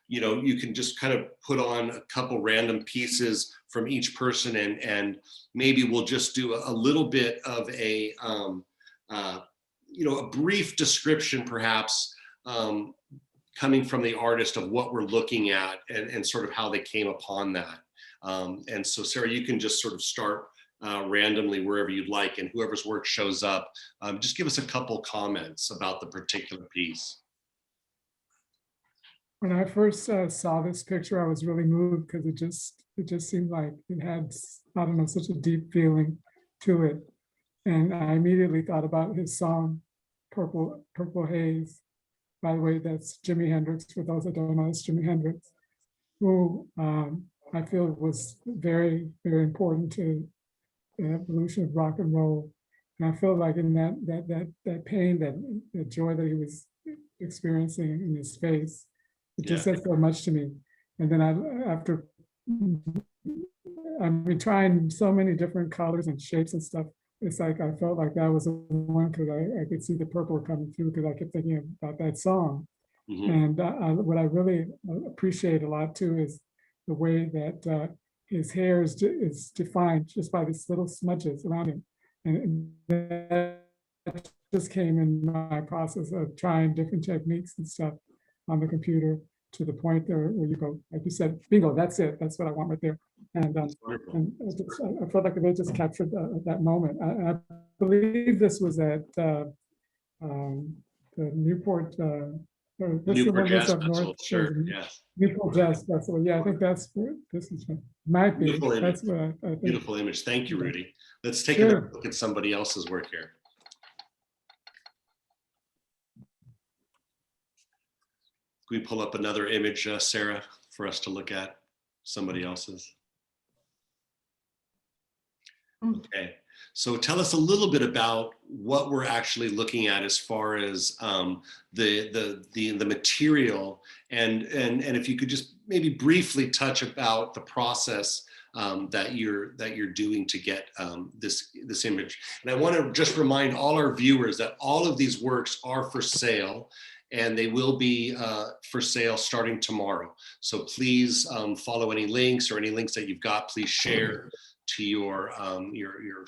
you can just kind of put on a couple random pieces from each person, and maybe we'll just do a little bit of a brief description, perhaps, coming from the artist of what we're looking at and sort of how they came upon that. And so Sarah, you can just sort of start randomly wherever you'd like, and whoever's work shows up, just give us a couple comments about the particular piece. When I first saw this picture, I was really moved because it just seemed like it had, I don't know, such a deep feeling to it. And I immediately thought about his song, Purple Haze. By the way, that's Jimi Hendrix. For those that don't know, it's Jimi Hendrix, who I feel was very, very important to the evolution of rock and roll. And I feel like in that pain, that joy that he was experiencing in his face, it just said so much to me. And then after I've been trying so many different colors and shapes and stuff, it's like I felt like that was the one because I could see the purple coming through because I kept thinking about that song. And what I really appreciate a lot too is the way that his hair is defined just by these little smudges around him. And that just came in my process of trying different techniques and stuff on the computer to the point there where you go, like you said, bingo, that's it. That's what I want right there. And I felt like they just captured that moment. I believe this was at the Newport, Newport Jazz Festival, sure, yes. Newport Jazz Festival. Yeah, I think that's where this is from. Might be. Beautiful image. That's what I think. Beautiful image. Thank you, Rudy. Let's take a look at somebody else's work here. Can we pull up another image, Sarah, for us to look at? Somebody else's. Okay, so tell us a little bit about what we're actually looking at as far as the material, and if you could just maybe briefly touch about the process that you're doing to get this image. And I want to just remind all our viewers that all of these works are for sale, and they will be for sale starting tomorrow. So please follow any links or any links that you've got. Please share to your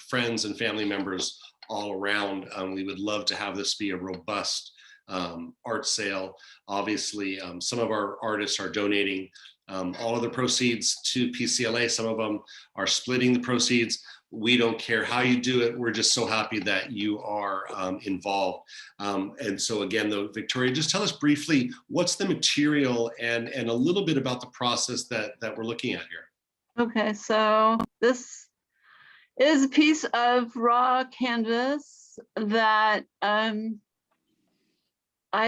friends and family members all around. We would love to have this be a robust art sale. Obviously, some of our artists are donating all of the proceeds to PCLA. Some of them are splitting the proceeds. We don't care how you do it. We're just so happy that you are involved. And so again, though, Victoria, just tell us briefly, what's the material and a little bit about the process that we're looking at here. Okay, so this is a piece of raw canvas that I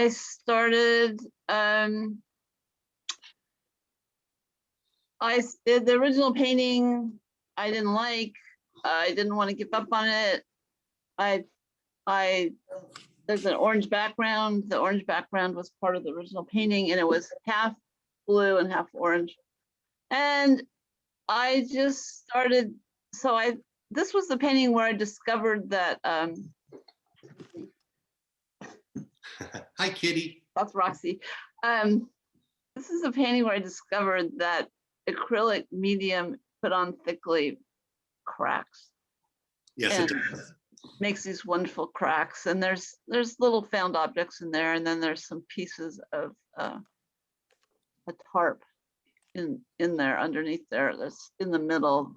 started, I did the original painting. I didn't like, I didn't want to give up on it. There's an orange background. The orange background was part of the original painting, and it was half blue and half orange. And I just started, this was the painting where I discovered that, Hi, Kitty. That's Roxy. This is a painting where I discovered that acrylic medium put on thickly cracks. Yes, it does. Makes these wonderful cracks, and there's little found objects in there, and then there's some pieces of a tarp in there underneath there. That's in the middle.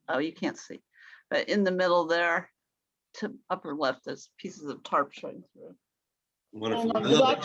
Oh, you can't see, but in the middle there to upper left, there's pieces of tarp showing through. Wonderful. I love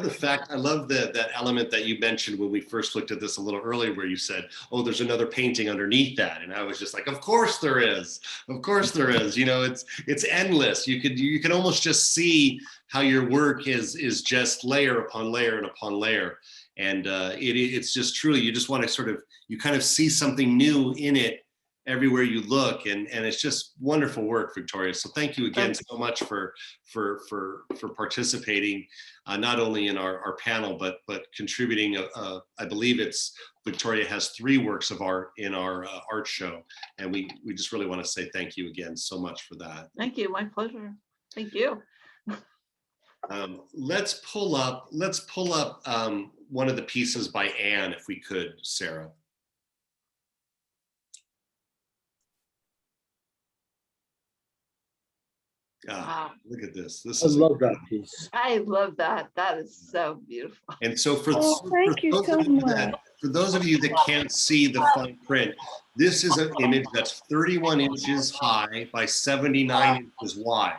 the fact, I love that element that you mentioned when we first looked at this a little earlier, where you said, oh, there's another painting underneath that. And I was just like, of course there is. Of course there is. You know, it's endless. You can almost just see how your work is just layer upon layer and upon layer. And it's just truly, you just want to sort of, you kind of see something new in it everywhere you look, and it's just wonderful work, Victoria. So thank you again so much for participating, not only in our panel, but contributing. I believe it's Victoria has 3 works of art in our art show, and we just really want to say thank you again so much for that. Thank you, my pleasure. Thank you. Let's pull up one of the pieces by Anne, if we could, Sarah. Wow. Look at this. I love that piece. I love that. That is so beautiful. And so for Thank you so much. for those of you that can't see the fine print, this is an image that's 31 inches high by 79 inches wide.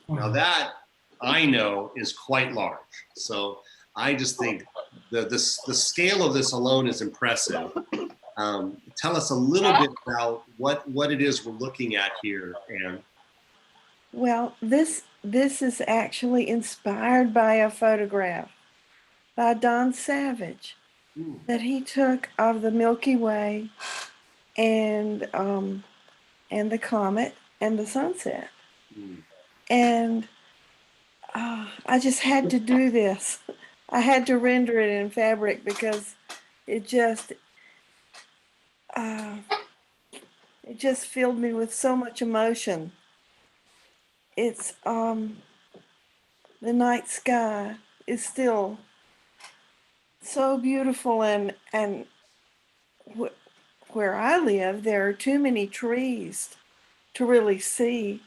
Now that I know is quite large. So I just think the scale of this alone is impressive. Tell us a little bit about what it is we're looking at here, Anne. Well, this is actually inspired by a photograph by Don Savage that he took of the Milky Way and the comet and the sunset. And I just had to do this. I had to render it in fabric because it just filled me with so much emotion. It's the night sky is still so beautiful, and where I live, there are too many trees to really see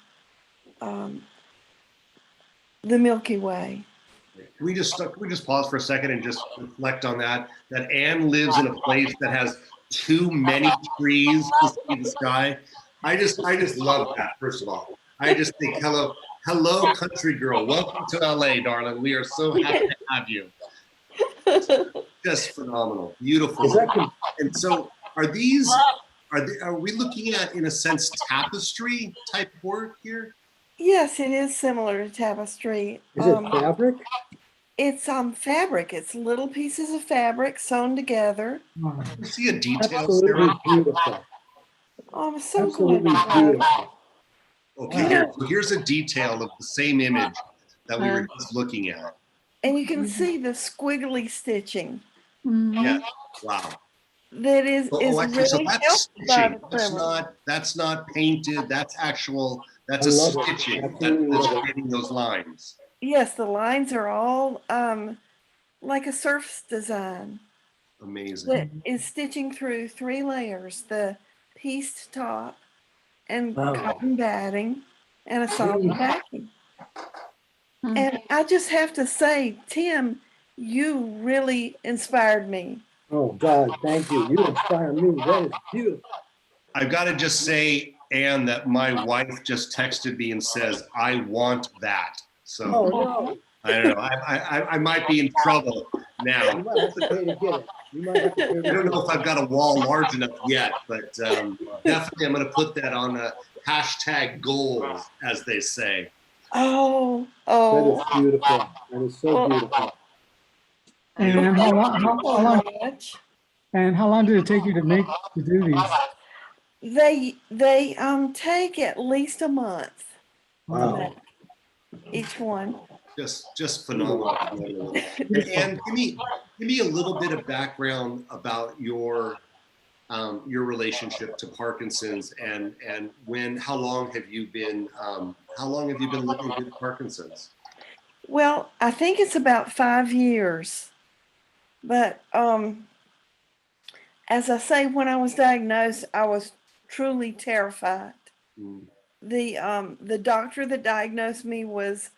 the Milky Way. Can we just pause for a second and just reflect on that? That Anne lives in a place that has too many trees to see the sky. I just love that. First of all, I just think hello, country girl. Welcome to LA, darling. We are so happy to have you. Just phenomenal, beautiful. And so, are we looking at, in a sense, tapestry type work here? Yes, it is similar to tapestry. Is it fabric? It's fabric. It's little pieces of fabric sewn together. You see a detail, Absolutely Sarah? beautiful. Oh, I'm so Absolutely glad. beautiful. Okay, here's a detail of the same image that we were just looking at. And you can see the squiggly stitching. Yeah, wow. That is Actually, so really that's helped by stitching. the trimmer. That's not painted. That's actual. That's I a love it. stitching. Absolutely That's love it. creating those lines. Yes, the lines are all like a surf design Amazing. that is stitching through 3 layers: the pieced top and Wow. cotton batting and a soft Mm. backing. And I just have to say, Tim, you really inspired me. Oh God, thank you. You inspire me. That is beautiful. I've got to just say, Anne, that my wife just texted me and says, "I want that." So Oh no, I don't know. I might be in trouble now. you might have to pay to get it. You might have to pay to I get don't it. know if I've got a wall large enough yet, but definitely I'm going to put that on a hashtag goals, as they say. Oh, That is beautiful. That is so beautiful. And how long did it take you to do these? They take at least a month to Wow. make each one. Just phenomenal. And give me a little bit of background about your relationship to Parkinson's and how long have you been living with Parkinson's? Well, I think it's about 5 years. But as I say, when I was diagnosed, I was truly terrified. The doctor that diagnosed me was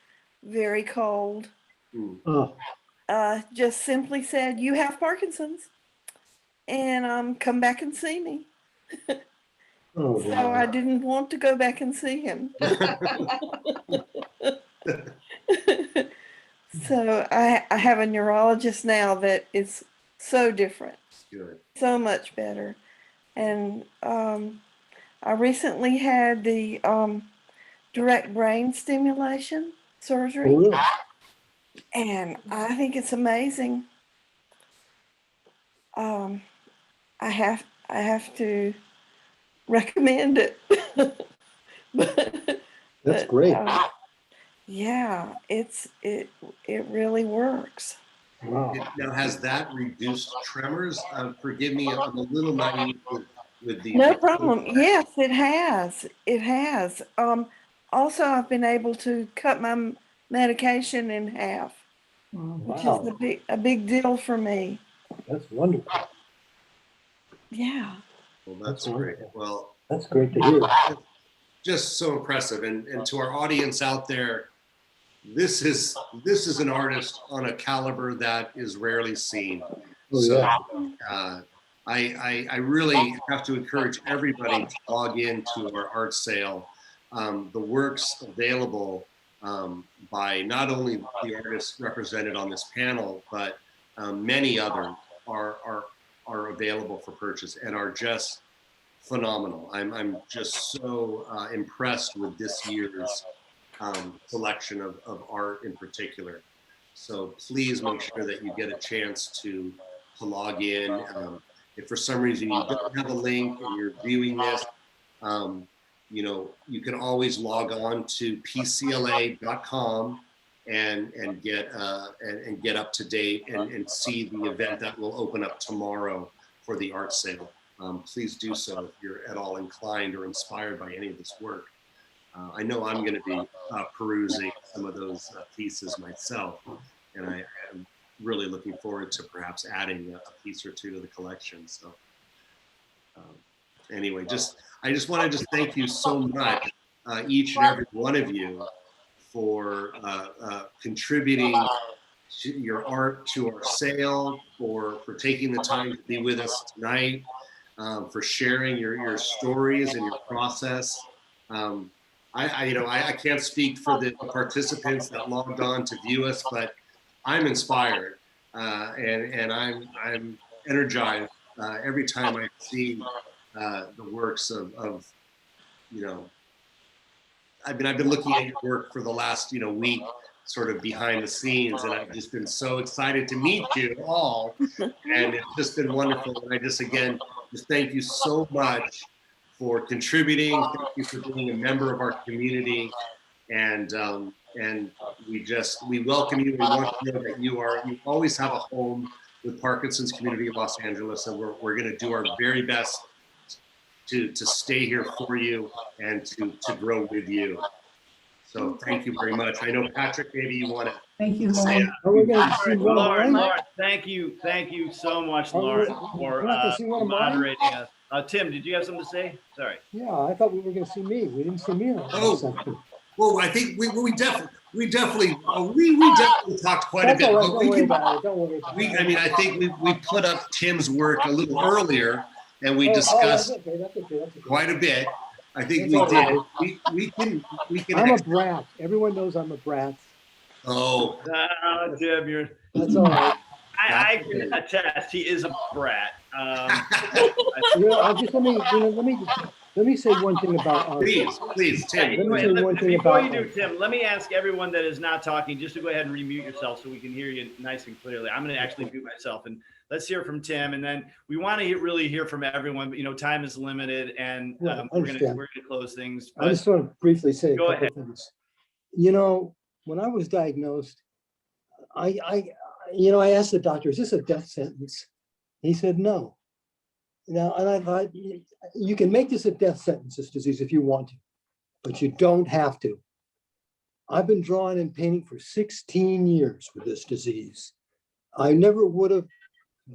very cold. Oh, Just simply said, "You have Parkinson's, and come back and see me." oh So wow. I didn't want to go back and see him. So I have a neurologist now that is so different, Good. so much better. And I recently had the direct brain stimulation surgery, Oh, really? and I think it's amazing. I have to recommend it. That's great. Yeah, it really works. Wow. Now, has that reduced tremors? Forgive me, I'm a little naive with the. No problem. Yes, it has. It has. Also, I've been able to cut my medication in half, which Wow. is a big deal for me. That's wonderful. Yeah. Well, that's great. Well, That's great to hear. just so impressive. And to our audience out there, this is an artist on a caliber that is rarely seen. Oh, So yeah. I really have to encourage everybody to log into our art sale. The work's available by not only the artists represented on this panel, but many others are available for purchase and are just phenomenal. I'm just so impressed with this year's selection of art in particular. So please make sure that you get a chance to log in. If for some reason you don't have a link and you're viewing this, you know, you can always log on to PCLA.com and get up to date and see the event that will open up tomorrow for the art sale. Please do so if you're at all inclined or inspired by any of this work. I know I'm going to be perusing some of those pieces myself, and I am really looking forward to perhaps adding a piece or two to the collection. So anyway, I just want to thank you so much, each and every one of you, for contributing your art to our sale, for taking the time to be with us tonight, for sharing your stories and your process. I can't speak for the participants that logged on to view us, but I'm inspired and I'm energized every time I see the works of I've been looking at your work for the last week, sort of behind the scenes, and I've just been so excited to meet you all, and it's just been wonderful. And I just thank you so much for contributing. Thank you for being a member of our community, and we welcome you. We want to know that you always have a home with Parkinson's Community of Los Angeles, and we're going to do our very best to stay here for you and to grow with you. So thank you very much. I know, Patrick, maybe you want to Thank you, say Lauren. Are we going to see one of Lauren, mine? thank you so much, Are we- Lauren, we're not gonna see one of mine? moderating us. Tim, did you have something to say? Sorry. Yeah, I thought we were going to see me. We didn't see me in Oh. that section. Well, I think we definitely talked quite That's a bit. all right. but Don't we worry can- about it. Don't worry about it. I mean, I think we put up Tim's work a little earlier, and we That's discussed okay. That's okay. That's okay. quite a bit. I think It's all we right. did. We can. I'm a brat. Everyone knows I'm a brat. Oh, Tim, That's all right. I can attest, he is a brat. Let me say one thing about art. please, Tim. Let me say one thing Before about you do, art. Tim, let me ask everyone that is not talking just to go ahead and remute yourself so we can hear you nice and clearly. I'm going to actually mute myself, and let's hear from Tim, and then we want to really hear from everyone. But, time is limited, and Yeah, I we're going understand. to close things. I But just want to briefly say a Go couple ahead. of things. When I was diagnosed, I asked the doctor, is this a death sentence? He said, no. Now, and I thought, you can make this a death sentence, this disease, if you want to, but you don't have to. I've been drawing and painting for 16 years with this disease. I never would have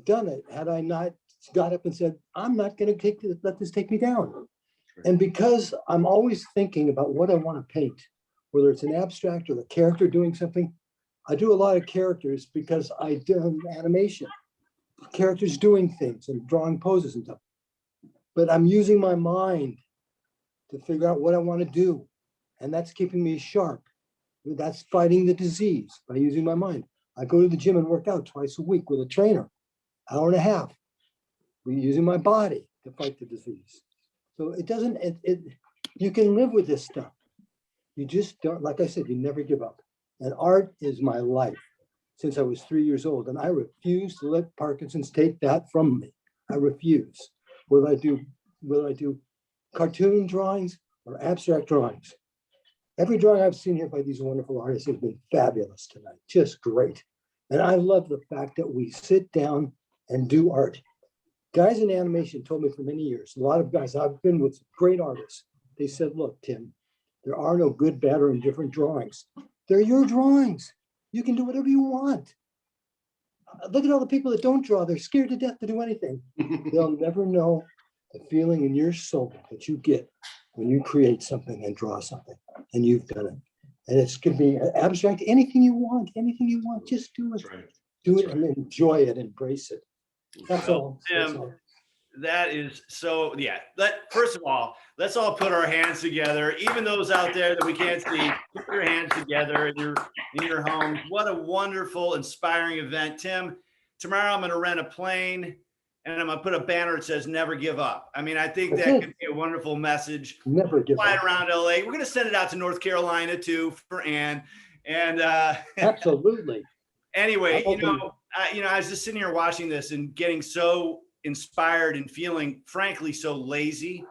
done it had I not got up and said, I'm not going to let this take me down. And because I'm always thinking about what I want to paint, whether it's an abstract or a character doing something, I do a lot of characters because I do animation, characters doing things and drawing poses and stuff. But I'm using my mind to figure out what I want to do. And that's keeping me sharp. That's fighting the disease by using my mind. I go to the gym and work out twice a week with a trainer, hour and a half. We're using my body to fight the disease. So you can live with this stuff. You just don't, like I said, you never give up. And art is my life since I was 3 years old. And I refuse to let Parkinson's take that from me. I refuse. Whether I do cartoon drawings or abstract drawings. Every drawing I've seen here by these wonderful artists has been fabulous tonight, just great. And I love the fact that we sit down and do art. Guys in animation told me for many years, a lot of guys, I've been with great artists. They said, look, Tim, there are no good, bad, or indifferent drawings. They're your drawings. You can do whatever you want. Look at all the people that don't draw. They're scared to death to do anything. They'll never know the feeling in your soul that you get when you create something and draw something, and you've done it. And it could be abstract, anything you want, just do it. That's right. Do it and enjoy it, embrace it. That's all. That's Tim, all. That is so, yeah. First of all, let's all put our hands together. Even those out there that we can't see, put your hands together in your homes. What a wonderful, inspiring event. Tim, tomorrow I'm going to rent a plane and I'm going to put a banner that says never give up. I mean, I think That's that it. could be a wonderful message. Never give Fly up. around LA. We're going to send it out to North Carolina too for Ann. And Absolutely. anyway, How about I was just sitting here watching this and getting so inspired and feeling frankly so lazy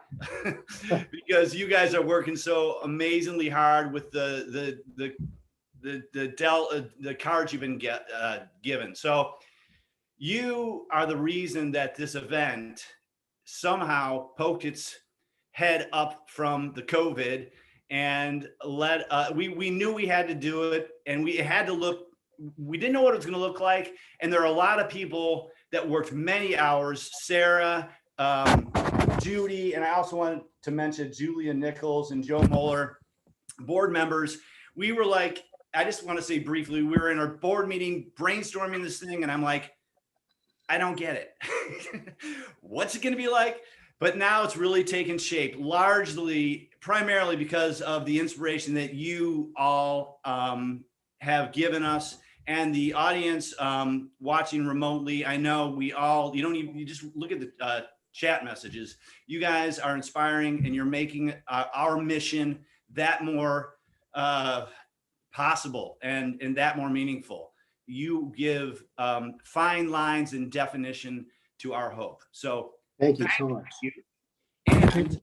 because you guys are working so amazingly hard with the cards you've been given. So you are the reason that this event somehow poked its head up from the COVID and we knew we had to do it, and we didn't know what it was going to look like. And there are a lot of people that worked many hours, Sarah, Judy, and I also wanted to mention Julia Nichols and Joe Moeller, board members. We were like, I just want to say briefly, we were in our board meeting brainstorming this thing, and I'm like, I don't get it. What's it going to be like? But now it's really taken shape, primarily because of the inspiration that you all have given us. And the audience watching remotely, I know you just look at the chat messages. You guys are inspiring, and you're making our mission that more possible and that more meaningful. You give fine lines and definition to our hope. So Thank you so much. and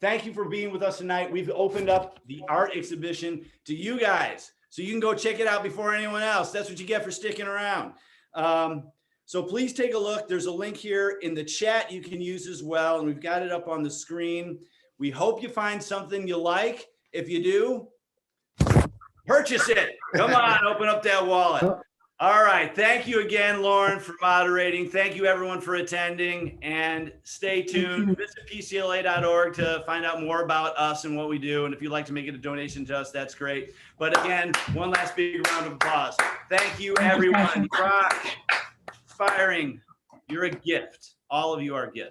thank you for being with us tonight. We've opened up the art exhibition to you guys, so you can go check it out before anyone else. That's what you get for sticking around. So please take a look. There's a link here in the chat you can use as well, and we've got it up on the screen. We hope you find something you like. If you do, purchase it. Come on, open up that wallet. All right. Thank you again, Lauren, for moderating. Thank you, everyone, for attending. And stay tuned. Visit PCLA.org to find out more about us and what we do. And if you'd like to make it a donation to us, that's great. But again, one last big round of applause. Thank you, everyone. You rock. Inspiring. You're a gift. All of you are gifts.